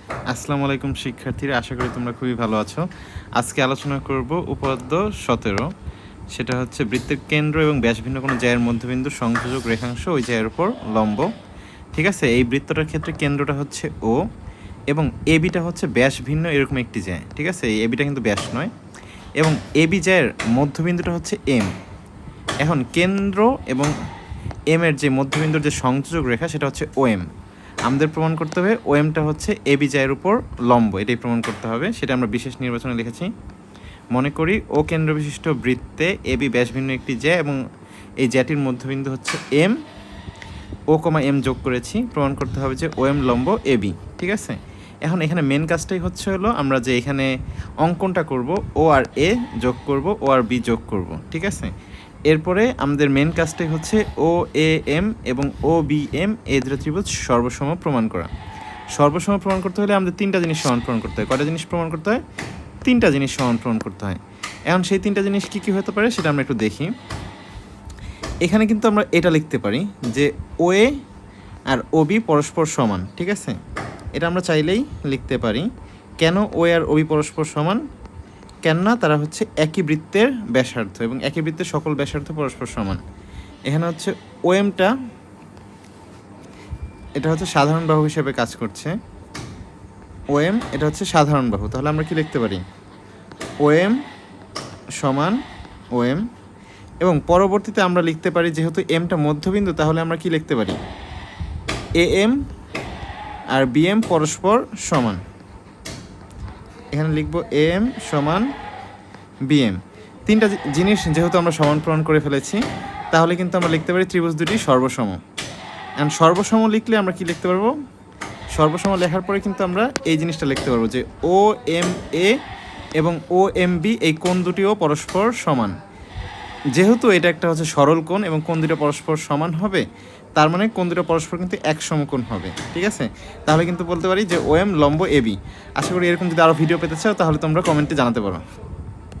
আসসালামু আলাইকুম শিক্ষার্থীরা, আশা করি তোমরা খুবই ভালো আছো। আজকে আলোচনা করব উপাদ্য 17। সেটা হচ্ছে বৃত্তের কেন্দ্র এবং ব্যাসভিন্ন কোনো জ্যায়ের মধ্যবিন্দু সংযোজক রেখাংশ ওই জ্যায়ের উপর লম্ব। ঠিক আছে, এই বৃত্তটার ক্ষেত্রে কেন্দ্রটা হচ্ছে ও এবং এবিটা হচ্ছে ব্যাসভিন্ন এরকম একটি জ্যা। ঠিক আছে, এই এবিটা কিন্তু ব্যাস নয় এবং এবি জ্যায়ের মধ্যবিন্দুটা হচ্ছে এম। এখন কেন্দ্র এবং এম এর যে মধ্যবিন্দুর যে সংযোজক রেখা সেটা হচ্ছে ও এম। আমাদের প্রমাণ করতে হবে ও এমটা হচ্ছে এবি জ্যায়ের উপর লম্ব, এটাই প্রমাণ করতে হবে। সেটা আমরা বিশেষ নির্বাচনে লিখেছি। মনে করি ও কেন্দ্র বিশিষ্ট বৃত্তে এবি ব্যাসভিন্ন একটি জ্যা এবং এই জ্যাটির মধ্যবিন্দু হচ্ছে এম। ও কমা এম যোগ করেছি, প্রমাণ করতে হবে যে ও এম লম্ব এবি। ঠিক আছে, এখন এখানে মেন কাজটাই হচ্ছে হলো আমরা যে এখানে অঙ্কনটা করব, ও আর এ যোগ করব, ও আর বি যোগ করব। ঠিক আছে, এরপরে আমাদের মেন কাজটাই হচ্ছে ও এ এম এবং ও বি এম এই দুটো ত্রিভুজ সর্বসম প্রমাণ করা। সর্বসম প্রমাণ করতে হলে আমাদের তিনটা জিনিস সমান প্রমাণ করতে হয়। কয়টা জিনিস প্রমাণ করতে হয়? তিনটা জিনিস সমান প্রমাণ করতে হয়। এখন সেই তিনটা জিনিস কী কী হতে পারে সেটা আমরা একটু দেখি। এখানে কিন্তু আমরা এটা লিখতে পারি যে ও এ আর ও বি পরস্পর সমান। ঠিক আছে, এটা আমরা চাইলেই লিখতে পারি। কেন ও আর ও বি পরস্পর সমান? কেননা তারা হচ্ছে একই বৃত্তের ব্যাসার্ধ এবং একই বৃত্তের সকল ব্যাসার্ধ পরস্পর সমান। এখানে হচ্ছে ও এমটা এটা হচ্ছে সাধারণ বাহু হিসেবে কাজ করছে। ও এম এটা হচ্ছে সাধারণ বাহু, তাহলে আমরা কি লিখতে পারি? ও এম সমান ও এম। এবং পরবর্তীতে আমরা লিখতে পারি যেহেতু এমটা মধ্যবিন্দু, তাহলে আমরা কি লিখতে পারি? এ এম আর বি এম পরস্পর সমান। এখানে লিখব এ এম সমান বি এম। তিনটা জিনিস যেহেতু আমরা সমান প্রমাণ করে ফেলেছি, তাহলে কিন্তু আমরা লিখতে পারি ত্রিভুজ দুটি সর্বসম। অ্যান্ড সর্বসম লিখলে আমরা কি লিখতে পারবো? সর্বসম লেখার পরে কিন্তু আমরা এই জিনিসটা লিখতে পারবো যে ও এম এ এবং ও এম বি এই কোণ দুটিও পরস্পর সমান। যেহেতু এটা একটা হচ্ছে সরল কোণ এবং কোণ দুটো পরস্পর সমান হবে, তার মানে কোণ দুটো পরস্পর কিন্তু এক সমকোণ হবে। ঠিক আছে, তাহলে কিন্তু বলতে পারি যে ও এম লম্ব এ বি। আশা করি এরকম যদি আরও ভিডিও পেতে চাও তাহলে তোমরা কমেন্টে জানাতে পারো।